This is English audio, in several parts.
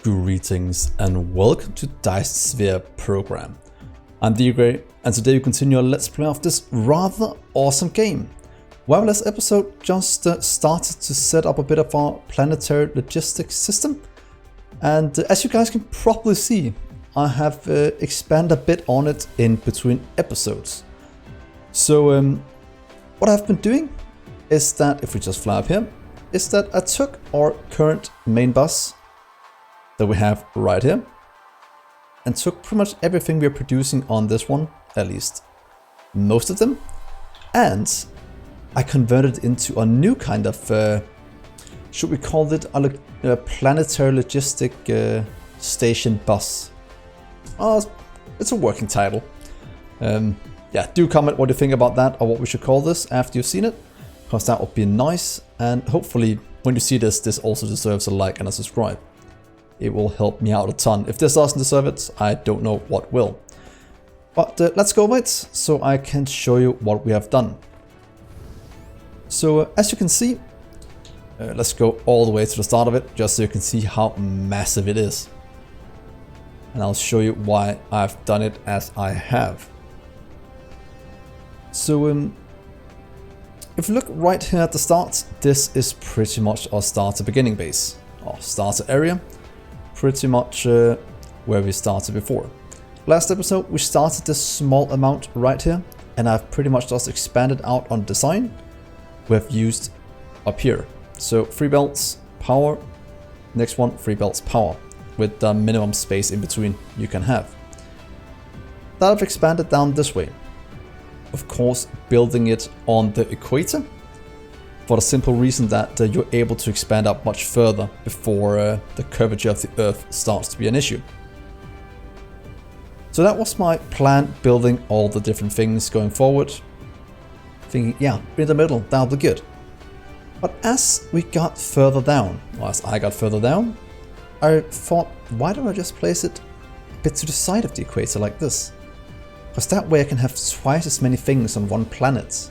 Greetings and welcome to Dyson Sphere Program. I'm Dgray and today we continue our let's play of this rather awesome game. Well, last episode just started to set up a bit of our planetary logistics system, and as you guys can probably see, I have expanded a bit on it in between episodes. So what I've been doing is that, if we just fly up here, is that I took our current main bus that we have right here and took pretty much everything we're producing on this one, at least most of them, and I converted it into a new kind of, should we call it a planetary logistic station bus? It's a working title. Yeah, do comment what you think about that or what we should call this after you've seen it, because that would be nice, and hopefully when you see this, this also deserves a like and a subscribe. It will help me out a ton. If this doesn't deserve it, I don't know what will. But let's go over it so I can show you what we have done. So as you can see, let's go all the way to the start of it, just so you can see how massive it is. And I'll show you why I've done it as I have. So if you look right here at the start, this is pretty much our starter beginning base, our starter area. Pretty much where we started before. Last episode we started this small amount right here, and I've pretty much just expanded out on design we've used up here. So 3 belts, power, next one 3 belts, power, with the minimum space in between you can have. That I've expanded down this way. Of course, building it on the equator, for the simple reason that you're able to expand up much further before the curvature of the Earth starts to be an issue. So that was my plan, building all the different things going forward. Thinking, yeah, in the middle, that'll be good. But as we got further down, or as I got further down, I thought, why don't I just place it a bit to the side of the equator like this? Because that way I can have twice as many things on one planet.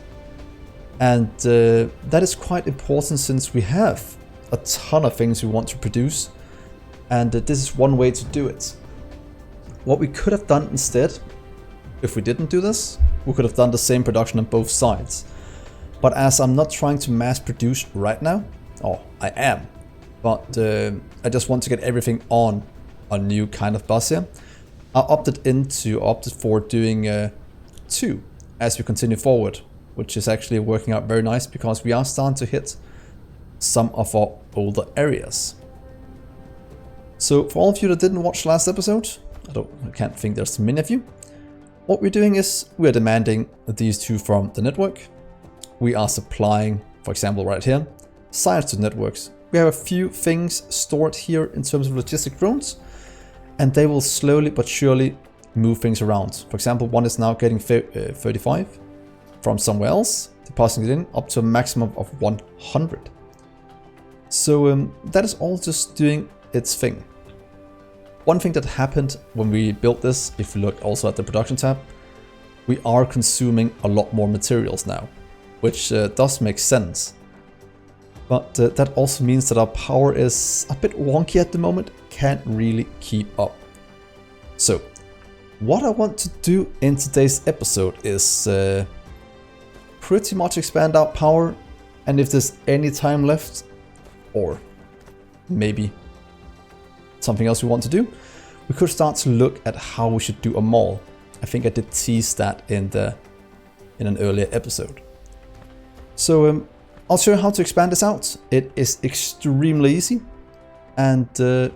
And that is quite important, since we have a ton of things we want to produce, and this is one way to do it. What we could have done instead, if we didn't do this, we could have done the same production on both sides. But as I'm not trying to mass produce right now, or I am, but I just want to get everything on a new kind of bus here, I opted for doing 2 as we continue forward, which is actually working out very nice because we are starting to hit some of our older areas. So for all of you that didn't watch last episode, I can't think there's many of you, what we're doing is we're demanding these 2 from the network. We are supplying, for example right here, science to networks. We have a few things stored here in terms of logistic drones, and they will slowly but surely move things around. For example, one is now getting 35 from somewhere else, depositing it in up to a maximum of 100. So that is all just doing its thing. One thing that happened when we built this, if you look also at the production tab, we are consuming a lot more materials now, which does make sense. But that also means that our power is a bit wonky at the moment, can't really keep up. So what I want to do in today's episode is pretty much expand our power, and if there's any time left, or maybe something else we want to do, we could start to look at how we should do a mall. I think I did tease that in an earlier episode. So I'll show you how to expand this out. It is extremely easy, and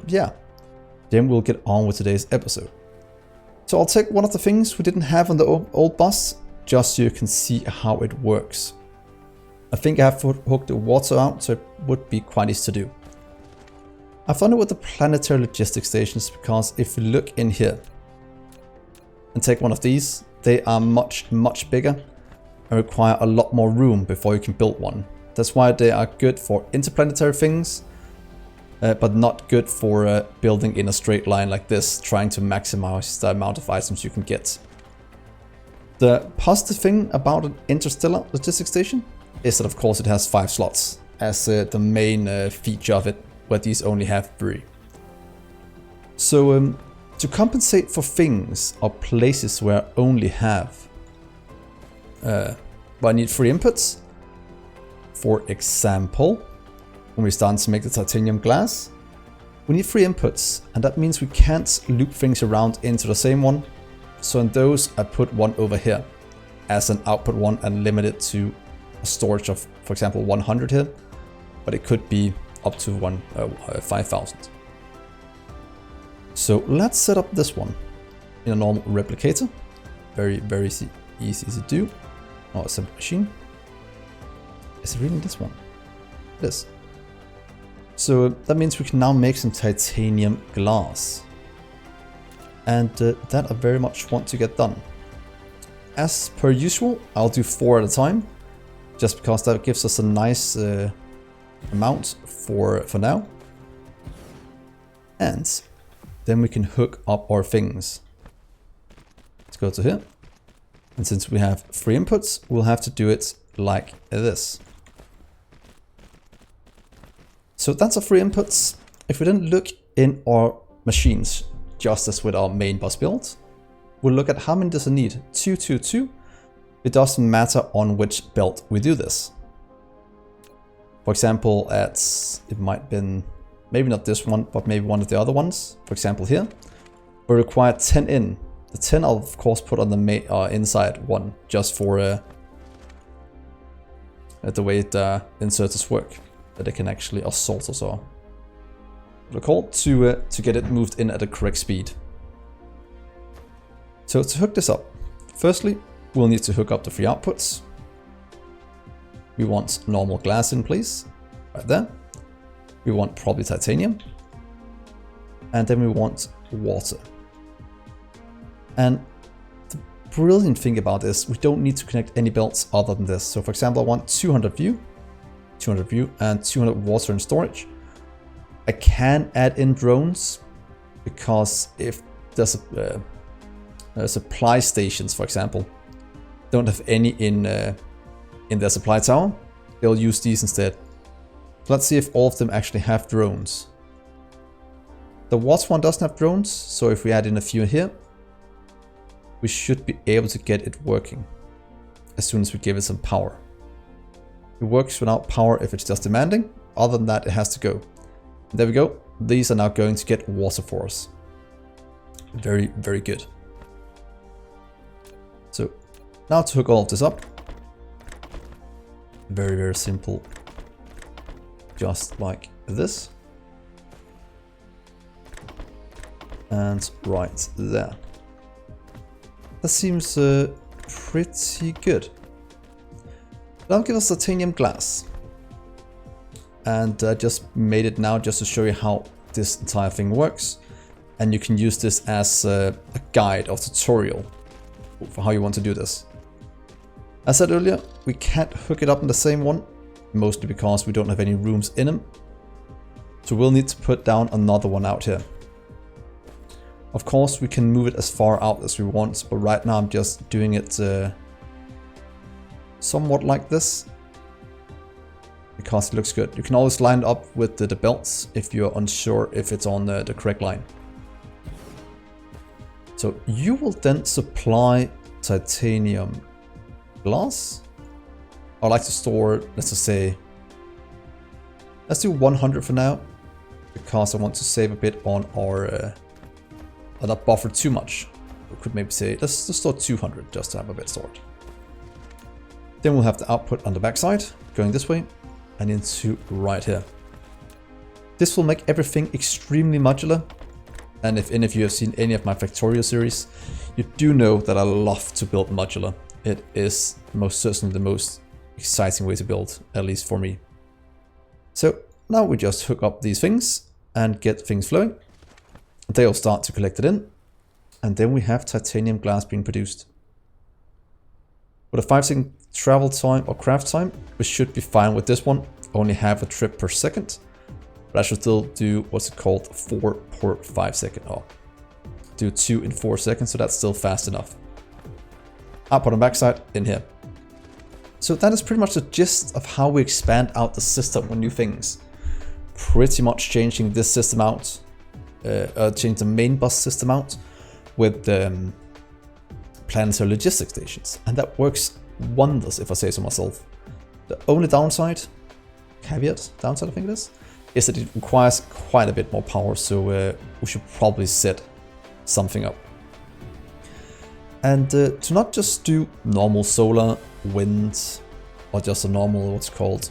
yeah, then we'll get on with today's episode. So I'll take one of the things we didn't have on the old bus, just so you can see how it works. I think I have hooked the water out, so it would be quite easy to do. I've done it with the planetary logistics stations because if you look in here and take one of these, they are much bigger and require a lot more room before you can build one. That's why they are good for interplanetary things, but not good for building in a straight line like this, trying to maximize the amount of items you can get. The positive thing about an interstellar logistics station is that of course it has 5 slots as the main feature of it, where these only have 3. So to compensate for things or places where I only have, I need 3 inputs. For example, when we start to make the titanium glass, we need 3 inputs, and that means we can't loop things around into the same one. So in those, I put one over here as an output one and limit it to a storage of, for example, 100 here, but it could be up to 5,000. So let's set up this one in a normal replicator. Very, very easy to do. Or a simple machine. Is it really this one? It is. So that means we can now make some titanium glass. And that I very much want to get done. As per usual, I'll do 4 at a time, just because that gives us a nice amount for now. And then we can hook up our things. Let's go to here. And since we have 3 inputs, we'll have to do it like this. So that's our 3 inputs. If we then look in our machines, just as with our main bus build, we'll look at how many does it need. 2, 2, 2. It doesn't matter on which belt we do this. For example, it might have been, maybe not this one, but maybe one of the other ones. For example here, we require 10 in. The 10 I'll of course put on the inside one, just for the way the inserters work. That it can actually, or sorters are called, to get it moved in at the correct speed. So to hook this up, firstly, we'll need to hook up the 3 outputs. We want normal glass in place, right there. We want probably titanium. And then we want water. And the brilliant thing about this, we don't need to connect any belts other than this. So for example, I want 200 view, and 200 water and storage. I can add in drones, because if there's supply stations, for example, don't have any in their supply tower, they'll use these instead. So let's see if all of them actually have drones. The water one doesn't have drones, so if we add in a few here, we should be able to get it working as soon as we give it some power. It works without power if it's just demanding. Other than that, it has to go. There we go. These are now going to get water for us. Very, very good. So now to hook all of this up. Very, very simple. Just like this. And right there. That seems pretty good. That'll give us titanium glass. And I just made it now just to show you how this entire thing works. And you can use this as a guide or tutorial for how you want to do this. As I said earlier, we can't hook it up in the same one, mostly because we don't have any rooms in them. So we'll need to put down another one out here. Of course, we can move it as far out as we want, but right now I'm just doing it somewhat like this, because it looks good. You can always line it up with the belts if you're unsure if it's on the correct line. So you will then supply titanium glass. I'd like to store, let's just say, let's do 100 for now, because I want to save a bit on our not buffer too much. We could maybe say, let's store 200 just to have a bit stored. Then we'll have the output on the backside, going this way, and into right here. This will make everything extremely modular. And if any of you have seen any of my Factorio series, you do know that I love to build modular. It is most certainly the most exciting way to build, at least for me. So now we just hook up these things and get things flowing. They'll start to collect it in, and then we have titanium glass being produced. With a 5-second travel time or craft time, we should be fine with this one. Only half a trip per second, but I should still do what's called 4 per 5 second. Oh, do 2 in 4 seconds, so that's still fast enough. Output on backside in here. So that is pretty much the gist of how we expand out the system with new things. Pretty much changing this system out. change the main bus system out with planetary logistics stations, and that works wonders if I say so myself. The only downside, downside I think it is that it requires quite a bit more power, so we should probably set something up. And to not just do normal solar, wind, or just a normal, what's called,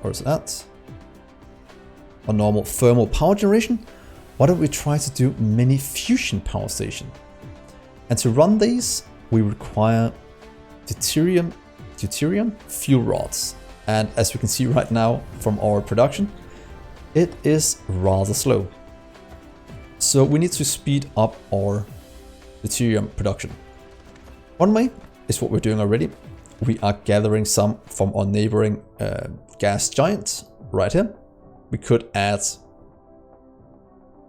or is that? A normal thermal power generation, why don't we try to do mini fusion power station? And to run these, we require deuterium fuel rods. And as we can see right now from our production, it is rather slow. So we need to speed up our deuterium production. One way is what we're doing already. We are gathering some from our neighboring gas giant right here. We could add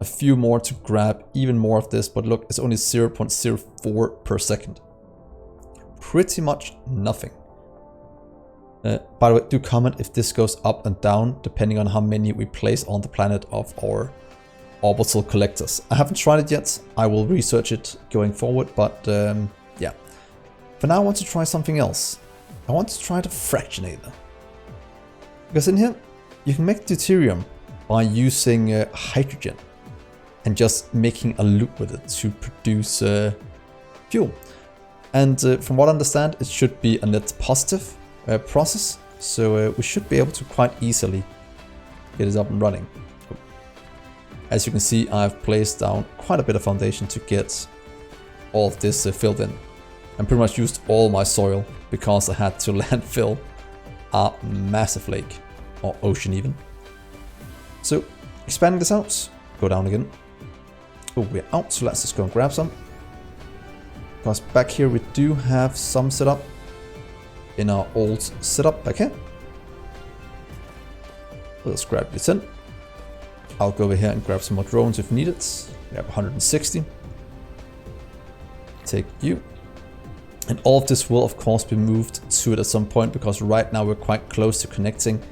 a few more to grab even more of this, but look, it's only 0.04 per second. Pretty much nothing. By the way, do comment if this goes up and down depending on how many we place on the planet of our orbital collectors. I haven't tried it yet. I will research it going forward, but yeah. For now I want to try something else. I want to try the fractionator. Because in here you can make deuterium by using hydrogen and just making a loop with it to produce fuel. And from what I understand, it should be a net positive process, so we should be able to quite easily get it up and running. As you can see, I've placed down quite a bit of foundation to get all of this filled in. And pretty much used all my soil because I had to landfill a massive lake, or ocean even. So expanding this out, go down again. Oh, we're out, so let's just go and grab some. Because back here we do have some setup in our old setup back here. Let's grab this in. I'll go over here and grab some more drones if needed. We have 160. Take you. And all of this will of course be moved to it at some point, because right now we're quite close to connecting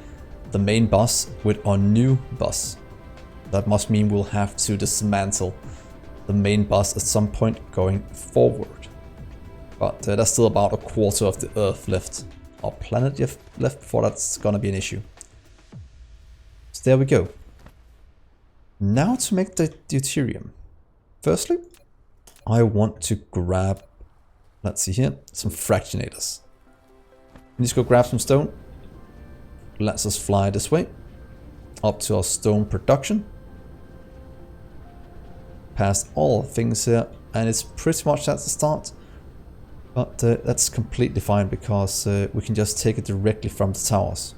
the main bus with our new bus. That must mean we'll have to dismantle the main bus at some point going forward. But there's still about a quarter of the Earth left, our planet left, before that's gonna be an issue. So there we go. Now to make the deuterium. Firstly, I want to grab, let's see here, some fractionators. Let's go grab some stone. Let's us fly this way, up to our stone production. Past all things here, and it's pretty much at the start. But that's completely fine, because we can just take it directly from the towers.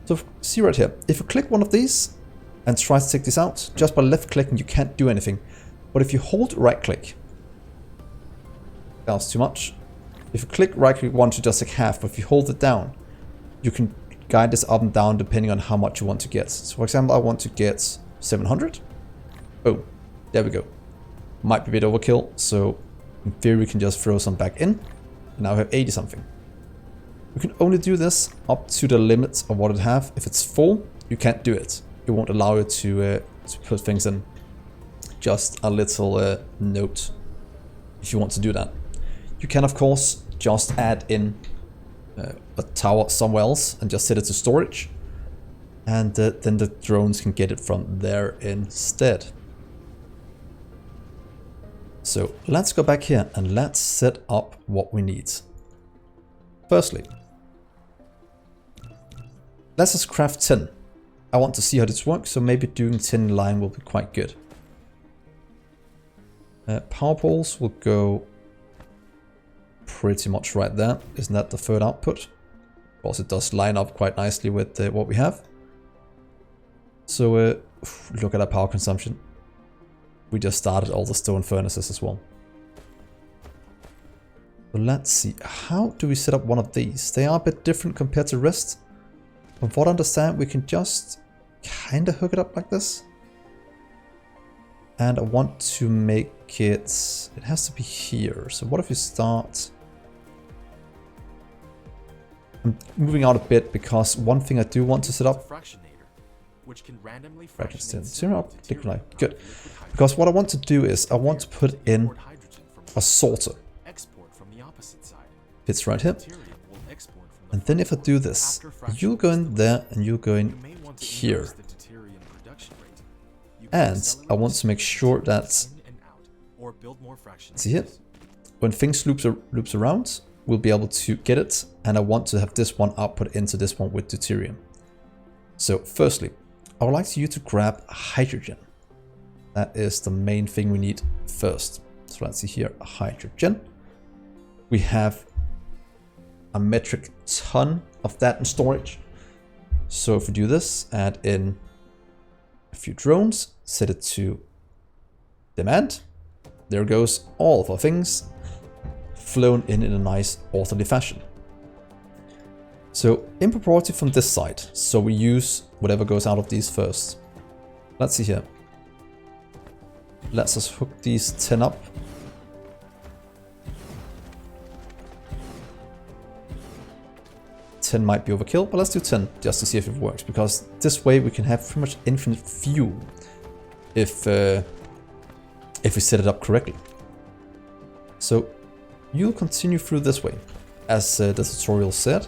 So see right here, if you click one of these and try to take this out, just by left clicking you can't do anything. But if you hold right click, that was too much. If you click right click, you want to just take half, but if you hold it down, you can guide this up and down depending on how much you want to get. So for example, I want to get 700. Oh, there we go. Might be a bit overkill, so in theory we can just throw some back in. And now we have 80 something. We can only do this up to the limits of what it have. If it's full, you can't do it. It won't allow you to put things in. Just a little note if you want to do that. You can of course just add in a tower somewhere else and just set it to storage, and then the drones can get it from there instead. So let's go back here and let's set up what we need. Firstly, let's just craft 10. I want to see how this works, so maybe doing 10 in line will be quite good. Power poles will go pretty much right there. Isn't that the third output? Of course, it does line up quite nicely with what we have. So look at our power consumption. We just started all the stone furnaces as well. So let's see, how do we set up one of these? They are a bit different compared to the rest. From what I understand, we can just kind of hook it up like this. And I want to make it, it has to be here. So what if we start, I'm moving out a bit because one thing I do want to set up which can randomly Good. Because what I want to do is I want to put in a sorter. Fits right here. And then if I do this, you'll go in there and you'll go in here. And I want to make sure that, see here, when things loops around, we'll be able to get it. And I want to have this one output into this one with deuterium. So firstly, I would like you to grab hydrogen. That is the main thing we need first. So let's see here, hydrogen. We have a metric ton of that in storage. So if we do this, add in a few drones, set it to demand. There goes all of our things flown in a nice orderly fashion. So in proportion from this side, so we use whatever goes out of these first. Let's see here. Let's just hook these 10 up. Might be overkill, but let's do 10 just to see if it works, because this way we can have pretty much infinite fuel if we set it up correctly. So you'll continue through this way, as the tutorial said.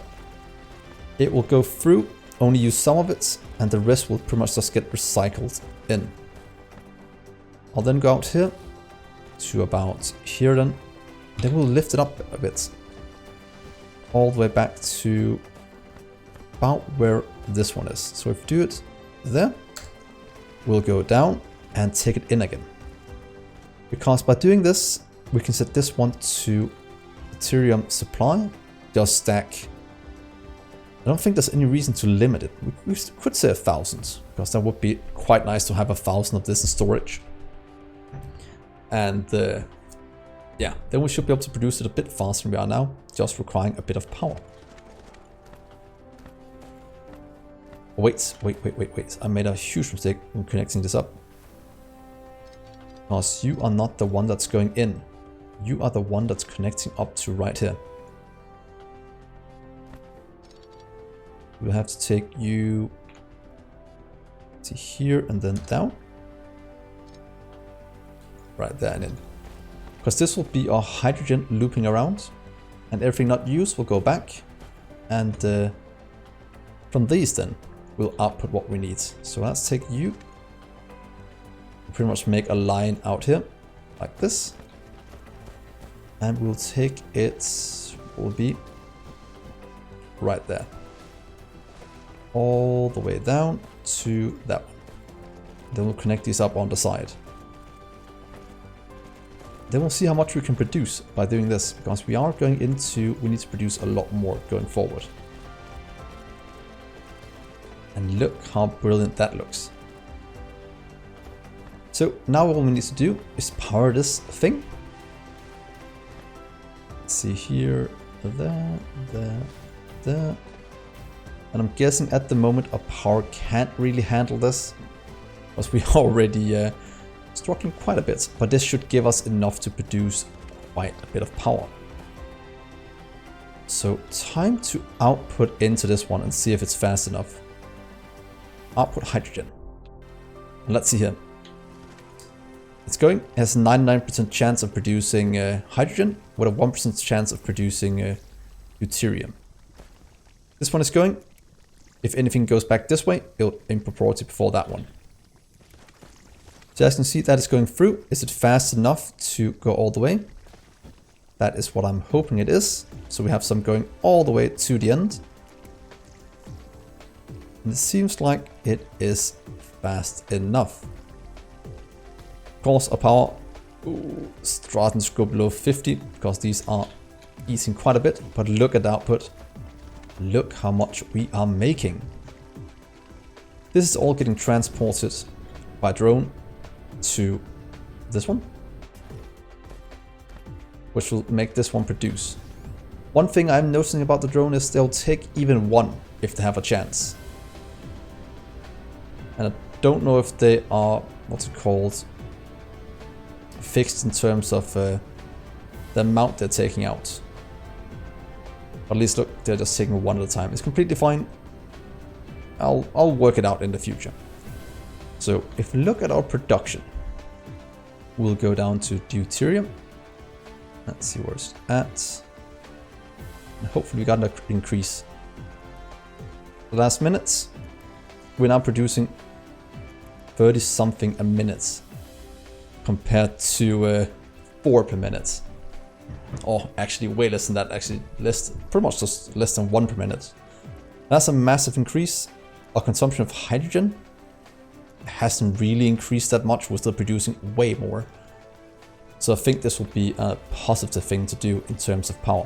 It will go through, only use some of it, and the rest will pretty much just get recycled in. I'll then go out here to about here, then we'll lift it up a bit, all the way back to about where this one is. So if we do it there, we'll go down and take it in again. Because by doing this, we can set this one to Deuterium supply, just stack. I don't think there's any reason to limit it. We could say 1,000, because that would be quite nice to have 1,000 of this in storage. And yeah, then we should be able to produce it a bit faster than we are now, just requiring a bit of power. Wait. I made a huge mistake in connecting this up. Because you are not the one that's going in. You are the one that's connecting up to right here. We'll have to take you to here and then down. Right there and in. Because this will be our hydrogen looping around. And everything not used will go back. And from these then, we'll output what we need. So let's take you. Pretty much make a line out here, like this. And we'll take it, will be right there. All the way down to that one. Then we'll connect these up on the side. Then we'll see how much we can produce by doing this, because we are going into, we need to produce a lot more going forward. And look how brilliant that looks. So now what we need to do is power this thing. Let's see here, there. And I'm guessing at the moment our power can't really handle this, because we already struggling quite a bit, but this should give us enough to produce quite a bit of power. So time to output into this one and see if it's fast enough. Output hydrogen. And let's see here. It's going, it has a 99% chance of producing hydrogen with a 1% chance of producing deuterium. This one is going. If anything goes back this way, it'll in proportion before that one. So as you can see, that is going through. Is it fast enough to go all the way? That is what I'm hoping it is. So we have some going all the way to the end. And it seems like it is fast enough. Of course, our power starting to go below 50 because these are eating quite a bit. But look at the output. Look how much we are making. This is all getting transported by drone to this one, which will make this one produce. One thing I'm noticing about the drone is they'll take even one if they have a chance. And I don't know if they are, what's it called, fixed in terms of the amount they're taking out. But at least look, they're just taking one at a time. It's completely fine. I'll work it out in the future. So if we look at our production, we'll go down to Deuterium. Let's see where it's at. And hopefully we got an increase. The last minutes, we're now producing 30 something a minute compared to 4 per minute. Or actually way less than that, actually pretty much just less than 1 per minute. That's a massive increase. Our consumption of hydrogen hasn't really increased that much. We're still producing way more. So I think this will be a positive thing to do in terms of power.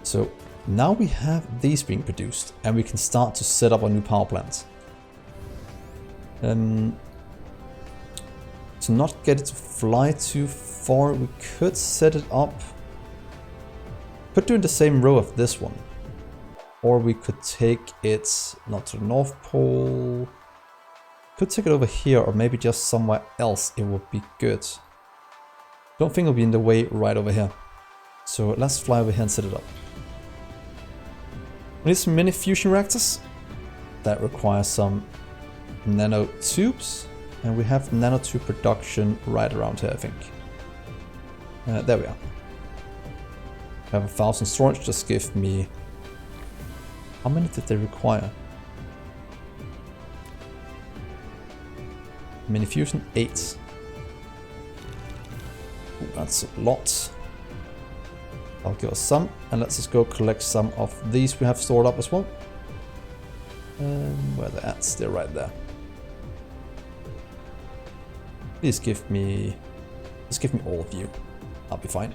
So now we have these being produced and we can start to set up our new power plants. To not get it to fly too far, we could set it up. Could do in the same row of this one. Or we could take it not to the North Pole. Could take it over here or maybe just somewhere else. It would be good. Don't think it'll be in the way right over here. So let's fly over here and set it up. We need some mini fusion reactors. That requires some nanotubes. And we have nanotube production right around here, I think. There we are. I have 1,000 storage, just give me... How many did they require? Mini fusion, 8. Ooh, that's a lot. I'll give us some, and let's just go collect some of these we have stored up as well. Where they're at, they're right there. Please give me... Just give me all of you. I'll be fine.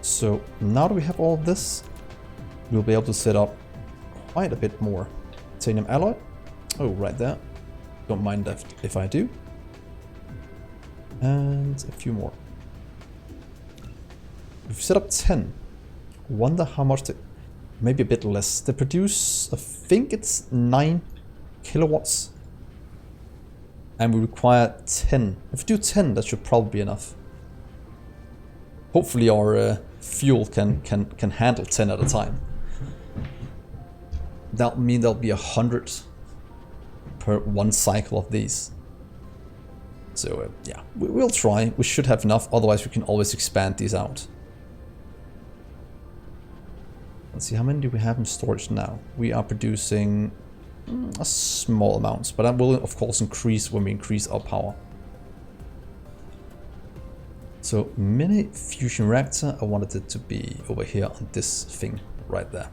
So now that we have all of this, we'll be able to set up quite a bit more. Titanium alloy. Oh, right there. Don't mind that if I do. And a few more. We've set up 10. Wonder how much they... Maybe a bit less. They produce, I think it's 9 kilowatts. And we require 10. If we do 10, that should probably be enough. Hopefully our fuel can handle 10 at a time. That'll mean there'll be 100 per one cycle of these. So yeah, we'll try. We should have enough, otherwise we can always expand these out. Let's see, how many do we have in storage now? We are producing a small amount, but that will of course increase when we increase our power. So mini fusion reactor, I wanted it to be over here on this thing right there.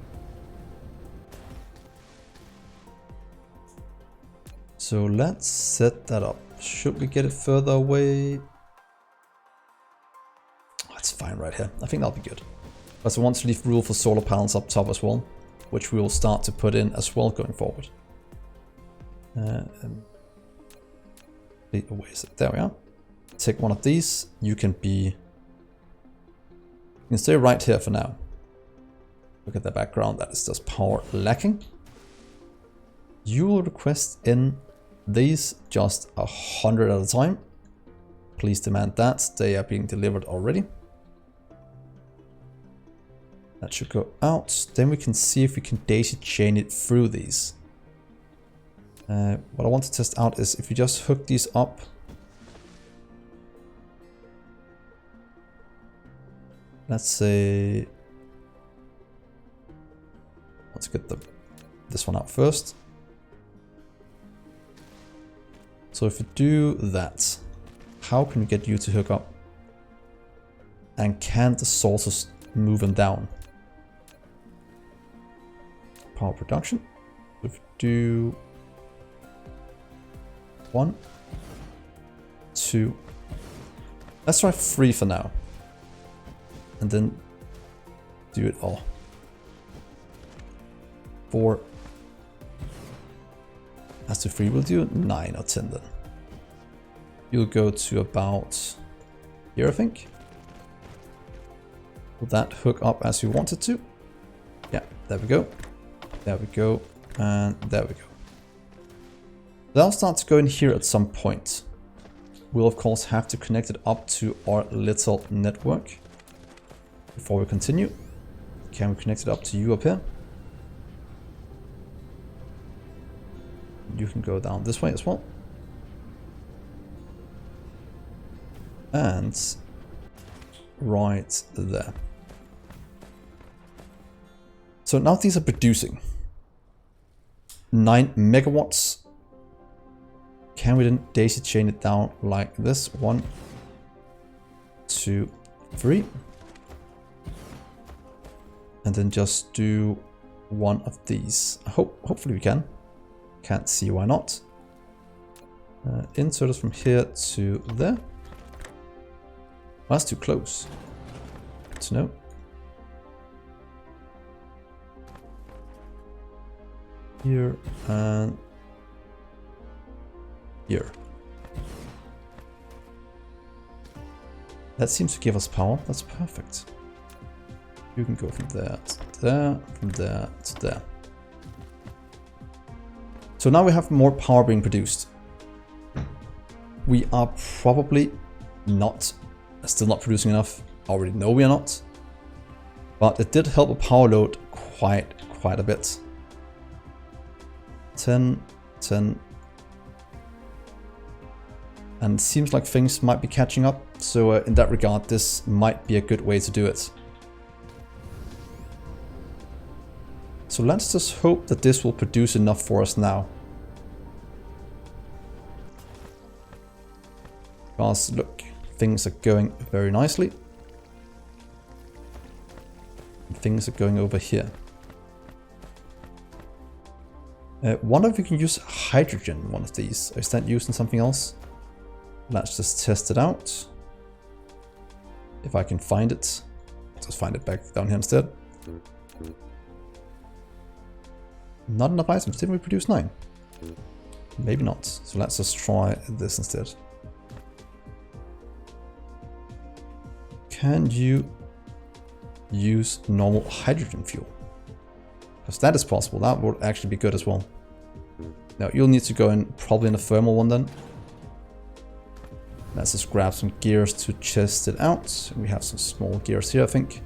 So let's set that up. Should we get it further away? Oh, it's fine right here. I think that'll be good. But I want to leave room for solar panels up top as well, which we will start to put in as well going forward. Where is it? There we are. Take one of these. You can stay right here for now. Look at the background. That is just power lacking. You will request in these just 100 at a time. Please demand that. They are being delivered already. That should go out. Then we can see if we can daisy chain it through these. What I want to test out is if you just hook these up. Let's say... Let's get this one out first. So if you do that, how can we get you to hook up? And can the sources move them down? Power production. If you do 1, 2, let's try 3 for now. And then do it all. 4. As to 3, we'll do 9 or 10 then. You'll go to about here, I think. Will that hook up as you want it to? Yeah, there we go. There we go. And there we go. That'll start to go in here at some point. We'll of course have to connect it up to our little network. Before we continue, can we connect it up to you up here? you can go down this way as well. And right there. So now these are producing 9 megawatts. Can we then daisy chain it down like this? 1, 2, 3. And then just do one of these. Hopefully we can. Can't see why not. Insert us from here to there. Well, that's too close. Good to know. Here and here. That seems to give us power. That's perfect. You can go from there to there, from there to there. So now we have more power being produced. We are probably still not producing enough. I already know we are not. But it did help the power load quite a bit. 10, 10. And it seems like things might be catching up. So in that regard, this might be a good way to do it. So let's just hope that this will produce enough for us now. Because look, things are going very nicely. And things are going over here. Wonder if we can use hydrogen in one of these. Is that used in something else? Let's just test it out. If I can find it. Just find it back down here instead. Not enough items. Didn't we produce 9? Maybe not. So let's just try this instead. Can you use normal hydrogen fuel? Because that is possible. That would actually be good as well. Now you'll need to go in probably in a thermal one then. Let's just grab some gears to test it out. We have some small gears here, I think.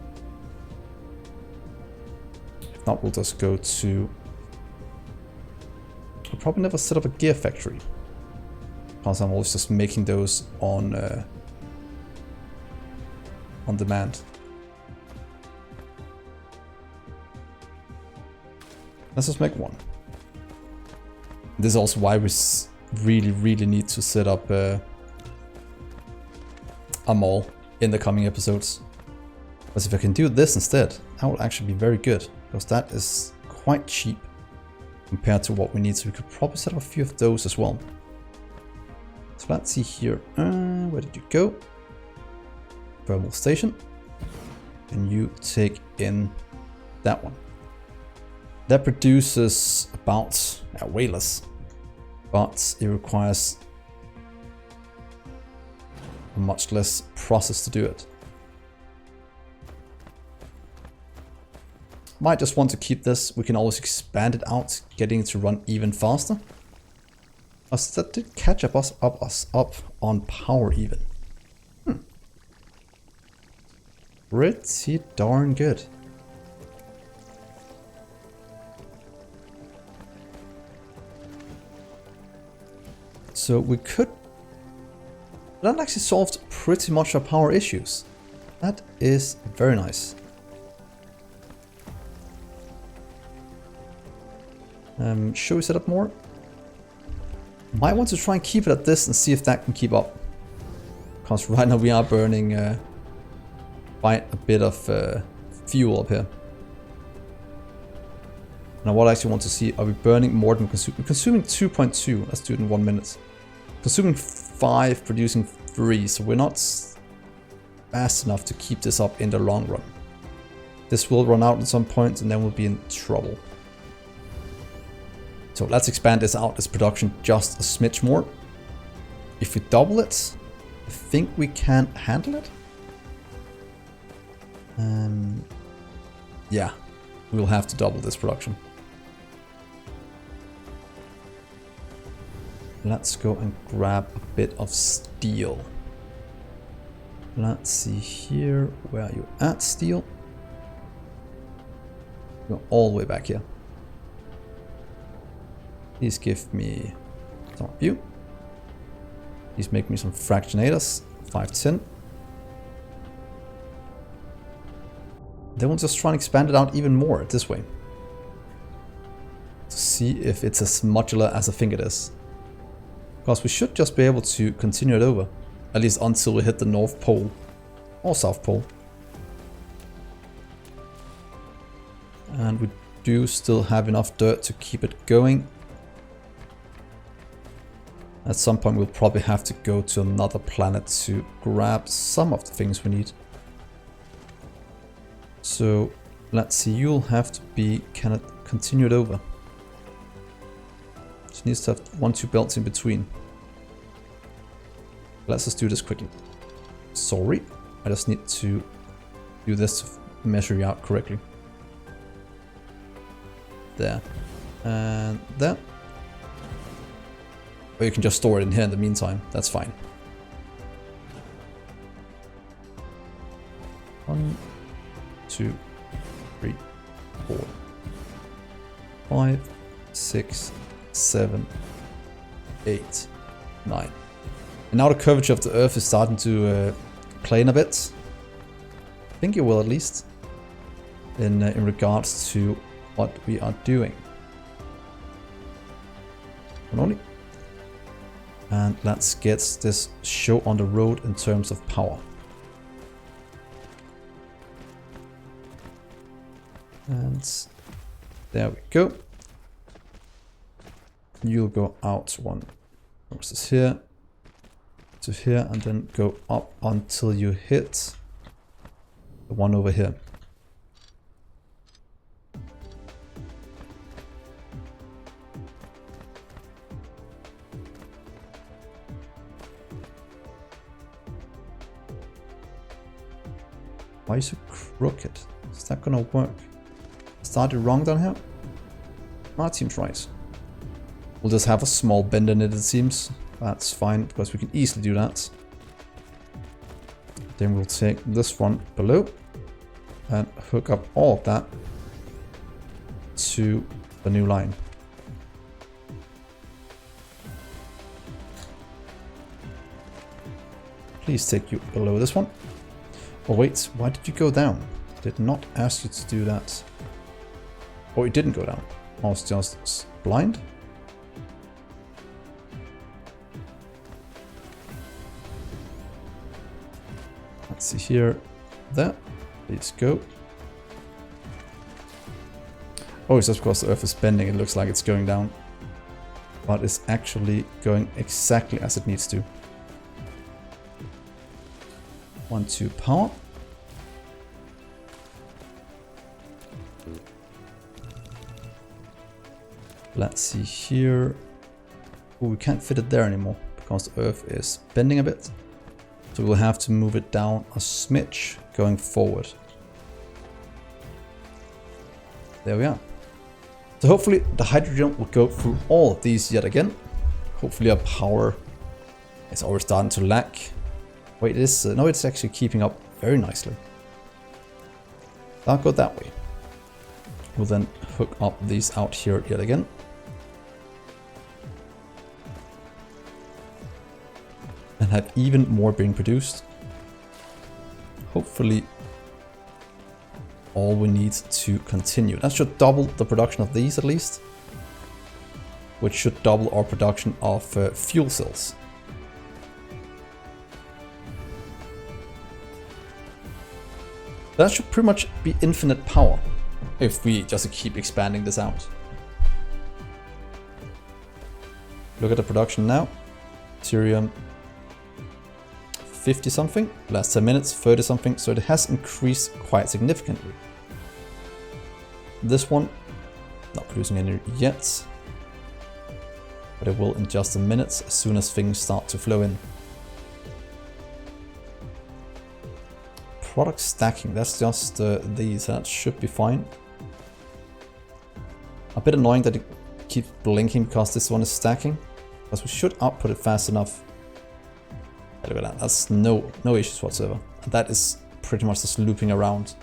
If not, we'll just go to... I'll probably never set up a gear factory. Because I'm always just making those on demand. Let's just make one. This is also why we really need to set up a mall in the coming episodes. Because if I can do this instead, that will actually be very good. Because that is quite cheap compared to what we need. So we could probably set up a few of those as well. So let's see here. Where did you go? Thermal station. And you take in that one. That produces about way less, but it requires a much less process to do it. Might just want to keep this. We can always expand it out, getting it to run even faster. As that did catch us up on power even. Pretty darn good. So we could... That actually solved pretty much our power issues. That is very nice. Should we set up more? Might want to try and keep it at this and see if that can keep up. Because right now we are burning quite a bit of fuel up here. Now what I actually want to see, are we burning more than we consume? We're consuming 2.2, let's do it in 1 minute. Consuming 5, producing 3, so we're not fast enough to keep this up in the long run. This will run out at some point and then we'll be in trouble. So let's expand this out, this production, just a smidge more. If we double it, I think we can handle it. Yeah, we'll have to double this production. Let's go and grab a bit of steel. Let's see here, where are you at, steel? Go all the way back here. Please give me some of you. Please make me some fractionators. 510. Then we'll just try and expand it out even more this way. To see if it's as modular as I think it is. Because we should just be able to continue it over. At least until we hit the North Pole. Or South Pole. And we do still have enough dirt to keep it going. At some point we'll probably have to go to another planet to grab some of the things we need. So let's see, you'll have to be kind of continued over. Just needs to have 1-2 belts in between. Let's just do this quickly. Sorry, I just need to do this to measure you out correctly. There. And there. Or you can just store it in here in the meantime, that's fine. 1, 2, 3, 4, 5, 6, 7, 8, 9. And now the curvature of the Earth is starting to plane a bit. I think it will, at least, in regards to what we are doing. And only. And let's get this show on the road in terms of power. And there we go. You'll go out one. What's this here? To here, and then go up until you hit the one over here. Why are you so crooked? Is that gonna work? Started wrong down here? That seems right. We'll just have a small bend in it, it seems. That's fine, because we can easily do that. Then we'll take this one below and hook up all of that to the new line. Please take you below this one. Oh wait, why did you go down? Did not ask you to do that. Oh, it didn't go down. I was just blind. Let's see here. There. Please go. Oh, it's just because the Earth is bending. It looks like it's going down. But it's actually going exactly as it needs to. 1, 2 power. Let's see here. Oh, we can't fit it there anymore because the Earth is bending a bit. So we'll have to move it down a smidge going forward. There we are. So hopefully the hydrogen will go through all of these yet again. Hopefully our power is already starting to lack. Wait, it is, no, it's actually keeping up very nicely. I'll go that way. We'll then hook up these out here yet again. And have even more being produced. Hopefully all we need to continue. That should double the production of these at least. Which should double our production of fuel cells. That should pretty much be infinite power if we just keep expanding this out. Look at the production now. Deuterium 50 something, last 10 minutes 30 something, so it has increased quite significantly. This one, not producing any yet, but it will in just a minute as soon as things start to flow in. Product stacking, that's just these, that should be fine. A bit annoying that it keeps blinking because this one is stacking, because we should output it fast enough. Yeah, look at that, that's no issues whatsoever. And that is pretty much just looping around.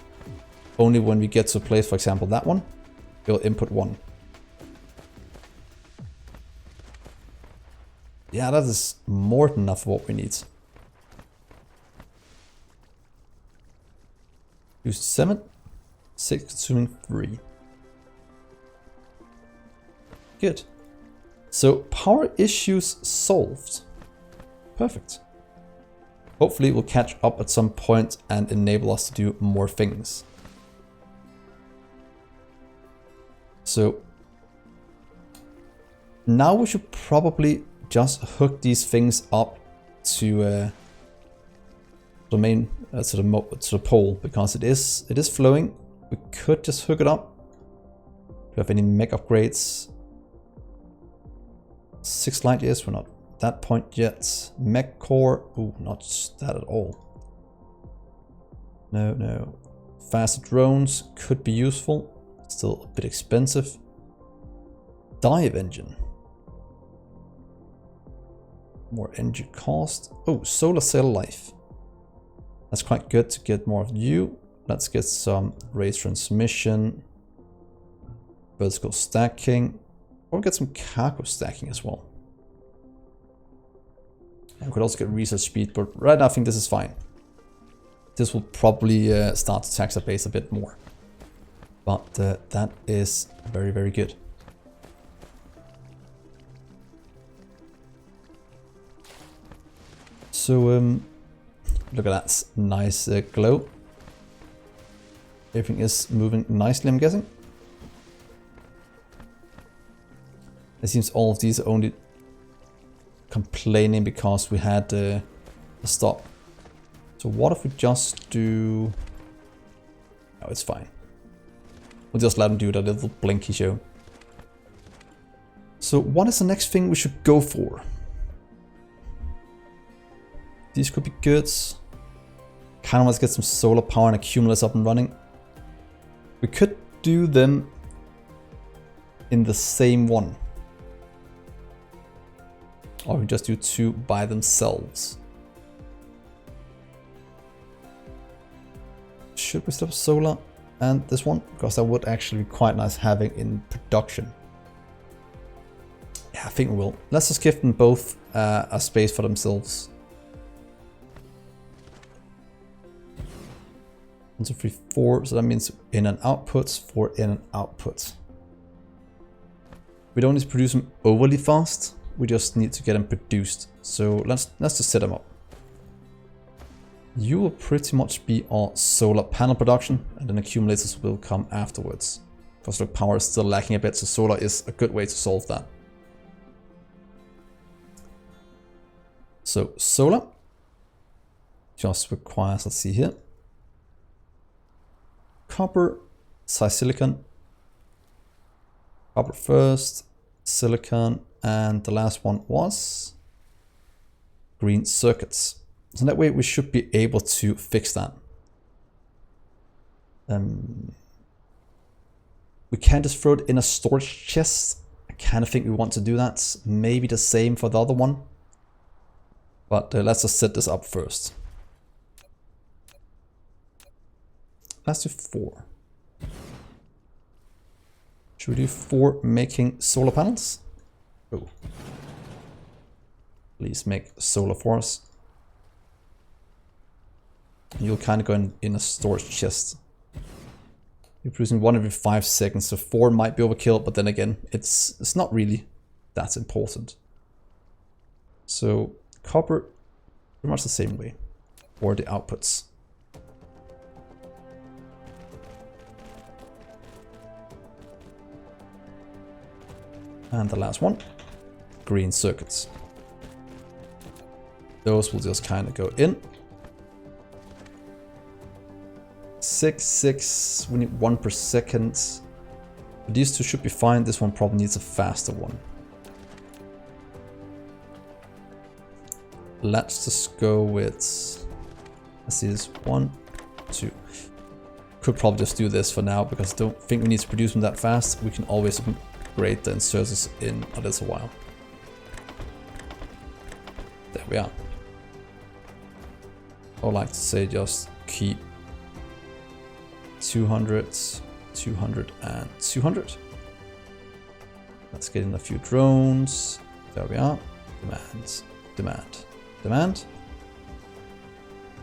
Only when we get to a place, for example that one, we'll input 1. Yeah, that is more than enough for what we need. Use 7, 6, consuming 3. Good. So power issues solved. Perfect. Hopefully it will catch up at some point and enable us to do more things. So now we should probably just hook these things up to the main to the pole, because it is flowing. We could just hook it up. Do we have any mech upgrades? 6 light years, we're not at that point yet. Mech core, ooh, not that at all. No. Faster drones could be useful, still a bit expensive. Dive engine. More energy cost. Oh, solar cell life. That's quite good to get more of you. Let's get some race transmission, vertical stacking, or get some cargo stacking as well. And we could also get research speed, but right now I think this is fine. This will probably start to tax our base a bit more. But that is very, very good. So look at that nice glow. Everything is moving nicely, I'm guessing. It seems all of these are only complaining because we had a stop. So what if we just do... Oh, it's fine. We'll just let them do that little blinky show. So what is the next thing we should go for? These could be good. Kind of want to get some solar power and accumulators up and running. We could do them in the same one. Or we just do 2 by themselves. Should we stop solar and this one? Because that would actually be quite nice having in production. Yeah, I think we will. Let's just give them both a space for themselves. 1, 2, 3, 4. So that means in and outputs, 4 in and outputs. We don't need to produce them overly fast. We just need to get them produced. So let's just set them up. You will pretty much be our solar panel production, and then accumulators will come afterwards. Because the power is still lacking a bit, so solar is a good way to solve that. So solar just requires, let's see here, copper, silicon, copper first, silicon, and the last one was green circuits. So that way we should be able to fix that. We can just throw it in a storage chest. I kind of think we want to do that. Maybe the same for the other one. But let's just set this up first. Let's do 4. Should we do 4 making solar panels? Oh. Please make solar for us. You'll kind of go in a storage chest. You're producing 1 every 5 seconds, so 4 might be overkill, but then again, it's not really that important. So copper, pretty much the same way, or the outputs. And the last one, green circuits. Those will just kind of go in. 6, 6, we need 1 per second. These 2 should be fine. This one probably needs a faster one. Let's just go with, let's see, this 1, 2. Could probably just do this for now because I don't think we need to produce them that fast. We can always upgrade the inserters in a little while. There we are. I would like to say just keep 200, 200, and 200. Let's get in a few drones. There we are. demand, demand, demand.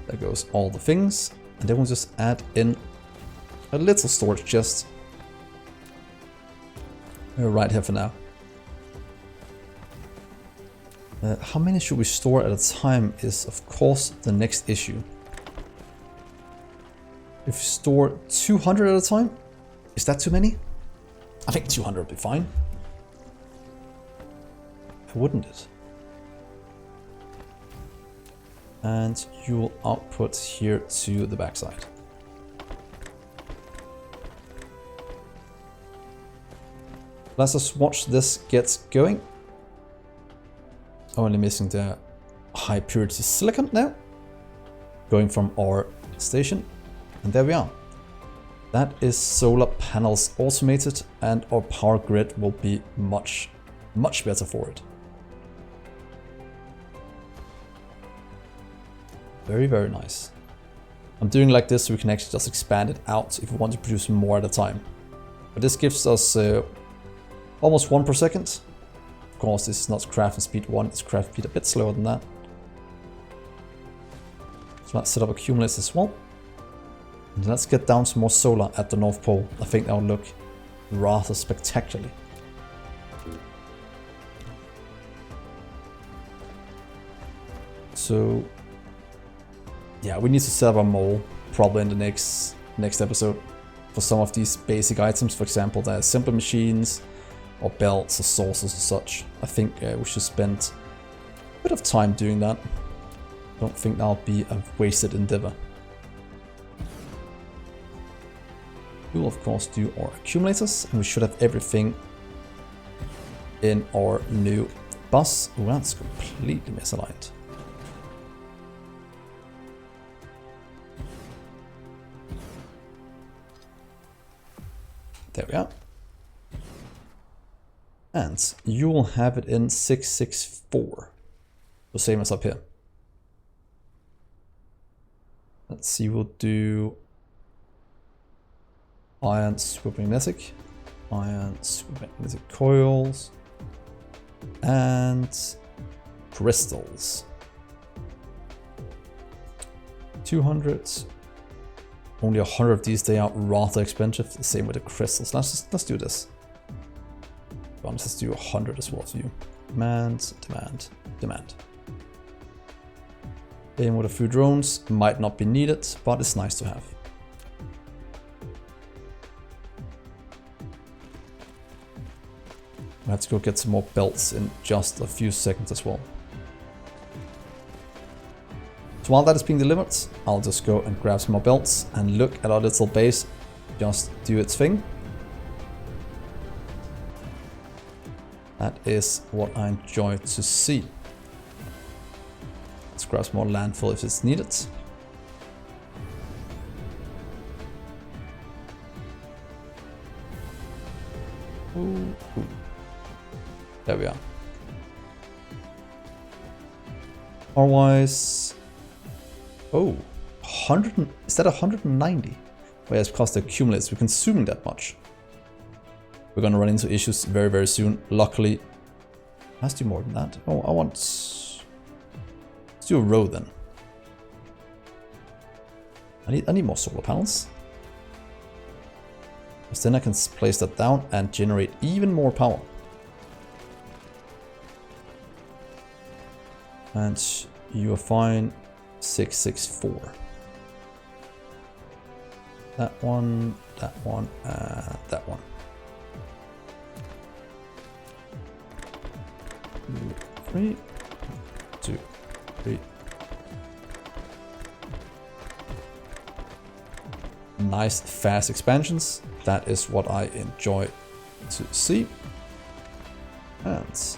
There goes all the things. And then we'll just add in a little storage chest. Right here for now. How many should we store at a time is of course the next issue. If you store 200 at a time, is that too many? I think 200 would be fine. Wouldn't it? And you'll output here to the backside. Let's just watch this get going. Only missing the high purity silicon now. Going from our station. And there we are. That is solar panels automated, and our power grid will be much better for it. Very, very nice. I'm doing like this so we can actually just expand it out if we want to produce more at a time. But this gives us almost 1 per second. Of course, this is not crafting speed 1, it's crafting speed a bit slower than that. So let's set up accumulators as well. And let's get down some more solar at the North Pole. I think that will look rather spectacular. So yeah, we need to set up a mole probably in the next episode for some of these basic items. For example, the simpler machines or belts or sources or such. I think we should spend a bit of time doing that. Don't think that'll be a wasted endeavor. We will of course do our accumulators, and we should have everything in our new bus. Oh, that's completely misaligned. There we are. And you will have it in 664. The same as up here. Let's see, we'll do iron supermagnetic, iron supermagnetic coils, and crystals. 200. Only 100 of these, they are rather expensive. The same with the crystals. Let's do this. Let's do 100 as well for you. Demand, demand, demand. Playing with a few drones might not be needed, but it's nice to have. I have to go get some more belts in just a few seconds as well. So while that is being delivered, I'll just go and grab some more belts and look at our little base just do its thing. That is what I enjoy to see. Let's grab some more landfill if it's needed. Ooh. There we are. Otherwise, oh, 100, is that 190? Well, yeah, it's because the accumulates, we're consuming that much. We're gonna run into issues very, very soon. Luckily, let's do more than that. Oh, let's do a row then. I need more solar panels. Because then I can place that down and generate even more power. And you are fine. 664. That one, that one, that one. 3, 2, 3. Nice fast expansions. That is what I enjoy to see. And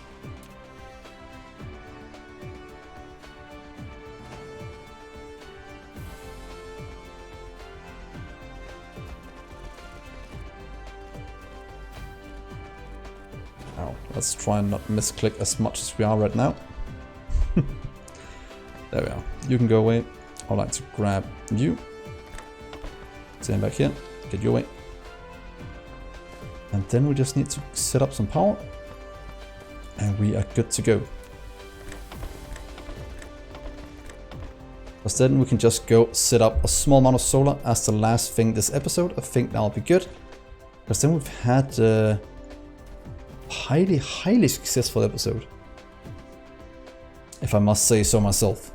let's try and not misclick as much as we are right now. There we are. You can go away. I'd like to grab you. Stand back here. Get you away. And then we just need to set up some power. And we are good to go. Because then we can just go set up a small amount of solar as the last thing this episode. I think that'll be good. Because then we've had a highly successful episode. If I must say so myself.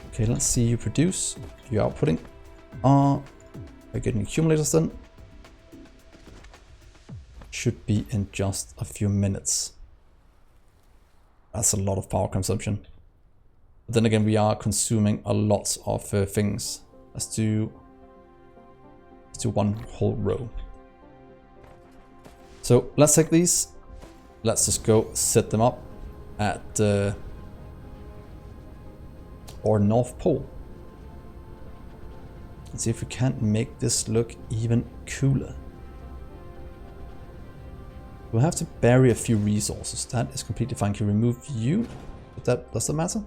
Okay, let's see you produce. You're outputting. We're getting accumulators then. Should be in just a few minutes. That's a lot of power consumption. But then again, we are consuming a lot of things. Let's do one whole row. So let's take these. Let's just go set them up at our North Pole. Let's see if we can't make this look even cooler. We'll have to bury a few resources. That is completely fine. Can we remove you? Does that matter?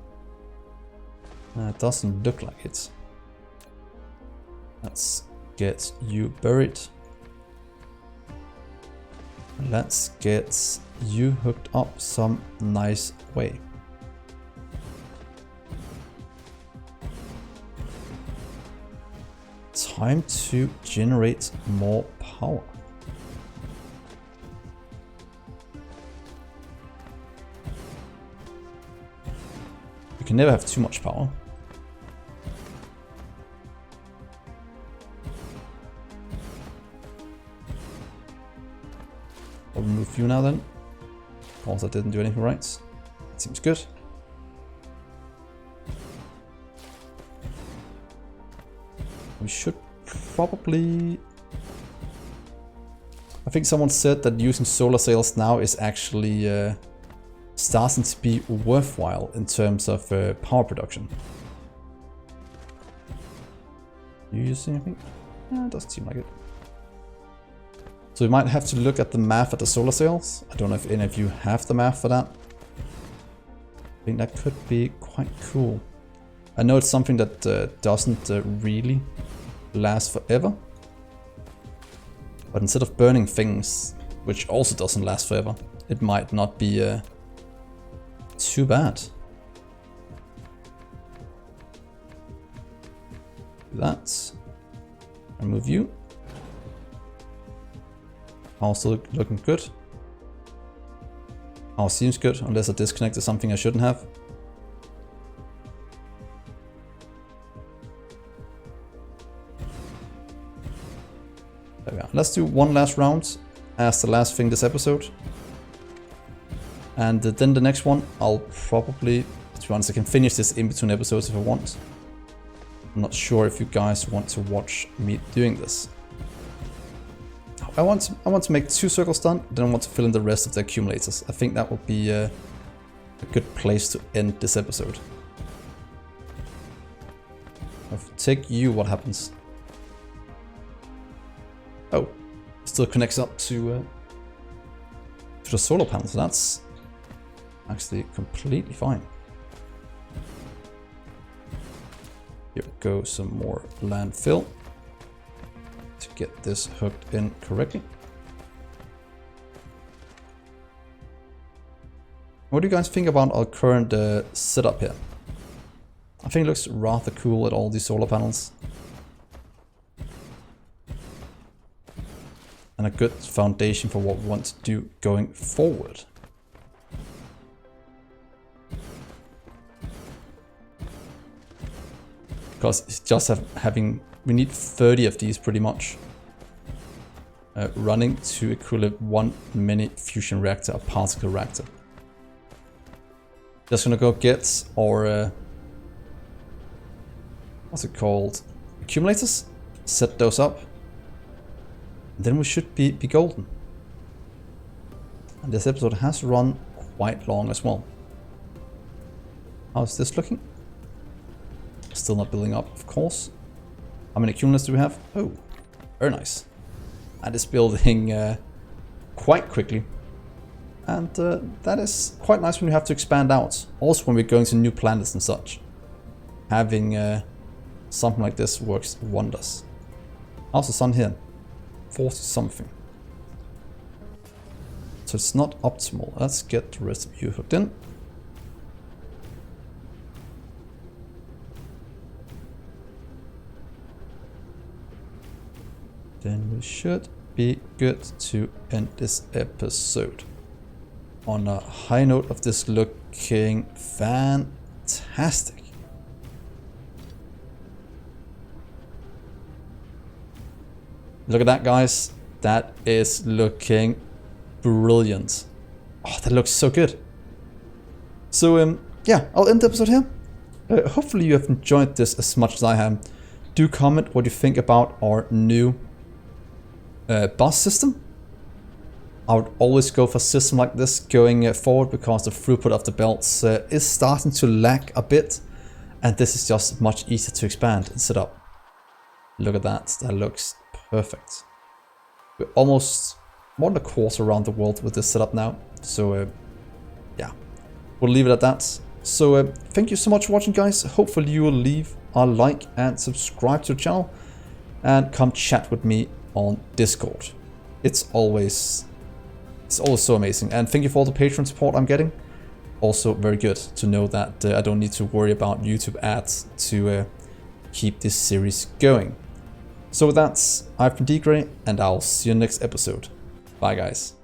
It doesn't look like it. Let's get you buried. Let's get you hooked up some nice way. Time to generate more power. You can never have too much power. I'll remove you now then. Also, I didn't do anything right. That seems good. We should probably... I think someone said that using solar sails now is actually starting to be worthwhile in terms of power production. You using anything? Yeah, it doesn't seem like it. So we might have to look at the math at the solar sails. I don't know if any of you have the math for that. I think that could be quite cool. I know it's something that doesn't really last forever. But instead of burning things, which also doesn't last forever, it might not be too bad. Do that. Remove you. Power still looking good. Power seems good, unless I disconnected something I shouldn't have. There we are. Let's do one last round as the last thing this episode. And then the next one, I'll probably, to be honest, I can finish this in between episodes if I want. I'm not sure if you guys want to watch me doing this. I want to make 2 circles done, then I want to fill in the rest of the accumulators. I think that would be a good place to end this episode. If I take you, what happens? Oh, it still connects up to the solar panels. So that's actually completely fine. Here we go, some more landfill to get this hooked in correctly. What do you guys think about our current setup here? I think it looks rather cool at all these solar panels. And a good foundation for what we want to do going forward. Because it's just having, we need 30 of these pretty much. Running to equivalent 1 mini fusion reactor, a particle reactor. Just gonna go get our, what's it called? Accumulators. Set those up. Then we should be golden. And this episode has run quite long as well. How's this looking? Still not building up, of course. How many accumulators do we have? Oh, very nice. And it's building quite quickly. And that is quite nice when you have to expand out. Also when we're going to new planets and such. Having something like this works wonders. How's the sun here? 40 something. So it's not optimal. Let's get the rest of you hooked in. then we should be good to end this episode on a high note of this looking fantastic. Look at that, guys. That is looking brilliant. Oh, that looks so good. So yeah, I'll end the episode here. Hopefully you have enjoyed this as much as I have. Do comment what you think about our new bus system. I would always go for a system like this going forward because the throughput of the belts is starting to lag a bit, and this is just much easier to expand and set up. Look at that, that looks perfect. We're almost more than a quarter around the world with this setup now, so yeah, we'll leave it at that. So thank you so much for watching, guys. Hopefully you will leave a like and subscribe to the channel and come chat with me on Discord. It's always so amazing, and thank you for all the Patreon support I'm getting. Also very good to know that I don't need to worry about YouTube ads to keep this series going. So with that, I've been Dgray, and I'll see you next episode. Bye, guys.